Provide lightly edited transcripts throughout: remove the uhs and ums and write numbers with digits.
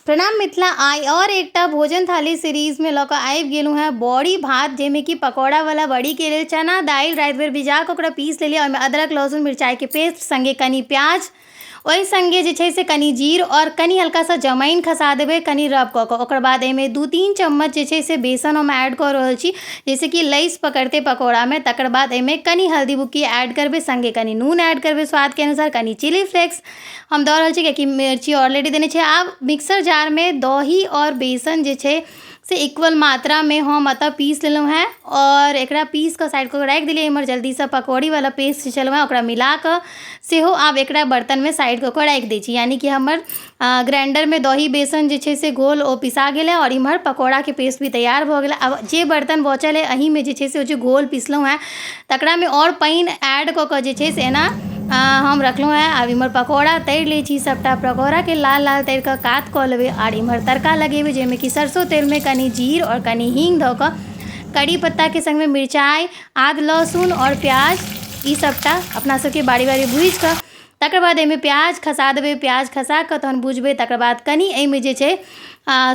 प्रणाम मिथिला। आइ और एकटा भोजन थाली सीरीज में लऽ कऽ आबि गेलहुँ हैं बड़ी भात, जाहिमे कि पकौड़ा वाला बड़ी के लेल चना दालि राति भर भिजा कऽ ओकरा पीस लेलियै। ओहिमे अदरक लहसुन मिरचाई के पेस्ट, संगे कनी प्याज, ओहि संगे जे छै से कनी जीर और कनी हल्का सा जमाइन खसा देबै कनी रब कऽ कऽ। ओकर बाद एहिमे 2-3 चम्मच जे छै से बेसन हम ऐड कऽ रहल छी, जैसे कि लइस पकड़ते पकौड़ामे। तकर बाद एहिमे कनी हल्दी बुक्की ऐड करबै, संगे कनी नून ऐड करबै स्वाद के अनुसार, कनी चिली फ्लेक्स हम दऽ रहल छी कियाकि मिर्ची ऑलरेडी देने छै। आब मिक्सर जार में दही और बेसन जे छै से इक्वल मात्रा में हम एतऽ पीस लेलहुँ हैं और एकरा पीस कऽ साइड कऽ राखि देलियै। एम्हर जल्दीसँ पकौड़ी वाला पेस्ट जे छलहुँ हैं ओकरा मिला कऽ सेहो आब एकरा बर्तनमे साइड कऽ राखि दै छी, यानी कि हमर ग्राइंडर में दही बेसन जे छै से घोल ओ पिसा गेल है और इम्हर पकौड़ा के पेस्ट भी तैयार भऽ गेल। आब जे बर्तन बचल है एहिमे जे छै से जे घोल पिसलहुँ हैं तकरामे और पानि ऐड कऽ कऽ जे छै से एना हम रखलहुँ हैं। आब इम्हर पकौड़ा तरि लै छी, सबटा पकौड़ा के लाल लाल तरि कऽ काट कऽ लेबै और इम्हर तड़का लगेबै, जाहिमे कि सरसों तेल में कनी जीर और कनी हींग धऽ कऽ, कड़ी पत्ता के संग में मिरचाई, आद लहसुन और प्याज ई सबटा अपना सबके बारी बारी भूजि कऽ तकर बाद एहिमे प्याज खसा देबै। प्याज खसा कऽ तहन भुजबै। तकर बाद कनी एहिमे जे छै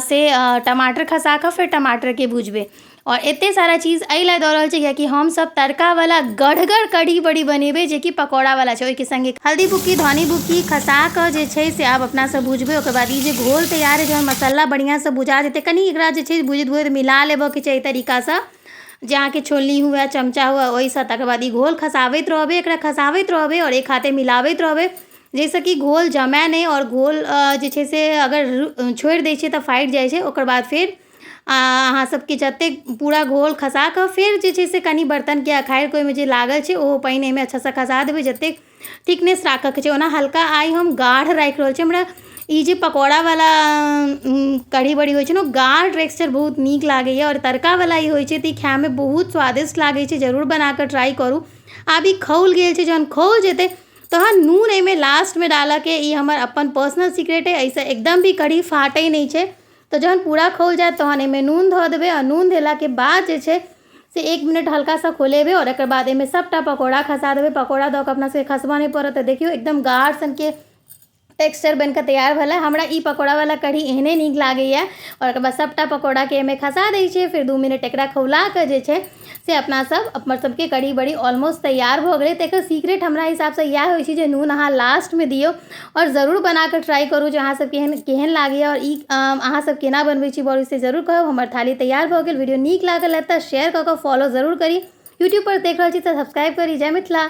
से टमाटर खसा कऽ फेर टमाटर के भुजबै। और एते सारा चीज़ एहि लए दऽ रहल छै कियाकि हमसब तड़का वाला गढ़गर कढ़ी बड़ी बनेबै, जे कि पकौड़ा वाला छै। ओहिके संगे हल्दी बुक्की धनी बुक्की खसा कऽ जे छै से आब अपना सब भुजबै। ओकर बाद ई जे घोल तैयार है, जहन मसाला बढ़िया से भुजा जेतै, कनी एकरा जे छै भुजैत भुजैत मिला लेबऽ के छै एहि तरीकासँ जे अहाँके छोलनी हुए चमचा हुए ओहिसँ। तकर बाद ई घोल खसाबैत रहबै, एकरा खसाबैत रहबै और एक हाथे मिलाबैत रहबै, जाहिसँ कि घोल जमै नहि और घोल जे छै से अगर छोड़ि दै छै तऽ फाटि जाइ छै। ओकर बाद फेर अहाँ सबके जतेक पूरा घोल खसा कऽ फेर जे छै से कनी बर्तनके अखाड़ि कऽ ओहिमे जे लागल छै ओहो पानि एहिमे अच्छासँ खसा देबै, जतेक थिकनेस राखऽके छै। ओना हल्का आइ हम गाढ़ राखि रहल छी। हमरा ई जे पकौड़ा वाला कढ़ी बड़ी होइ छै ने, गाढ़ टेक्सचर बहुत नीक लागैए और तड़का वाला ई होइ छै तऽ ई खायमे बहुत स्वादिष्ट लागै छै। जरूर बना कऽ ट्राई करू। आब ई खौल गेल छै, जहन खौल जेतै तहन नून एहिमे लास्टमे डालऽके, ई हमर अपन पर्सनल सीक्रेट है, एहिसँ एकदम भी कढ़ी फाटै नहि छै। तो जहन पूरा खौल जाए तहन एहिमे नून धऽ देबै और नून देलाके बाद जे छै से 1 मिनट हल्का सा खोलेबै और एकर बाद एहिमे सबटा पकौड़ा खसा देबै। पकौड़ा दऽ कऽ अपना सबके खसबऽ नहि पड़त। तऽ देखियौ एकदम गाढ़ सनके टेक्सचर बन कऽ तैयार भेलै। हमरा ई पकौड़ा वाला कढ़ी एहने नीक लागैए और एकर बाद सबटा पकौड़ाके एहिमे खसा दै छियै। फिर 2 मिनट एकरा खौला कऽ जे छै से अपना सब अपन सबके कढ़ी बड़ी ऑलमोस्ट तैयार भऽ गेलै। तऽ एकर सीक्रेट हमरा हिसाबसँ इएह होइ छै जे नून अहाँ लास्टमे दियौ और ज़रूर बना कऽ ट्राई करू जे अहाँ सब केहन लागैए और ई अहाँ सब केना बनबै छी बड़ी से ज़रूर कहब। हमर थाली तैयार भऽ गेल। वीडियो नीक लागल है तऽ शेयर कऽ कऽ फॉलो ज़रूर करी। यूट्यूब पर देख रहल छी तऽ सब्सक्राइब करी। जय मिथिला।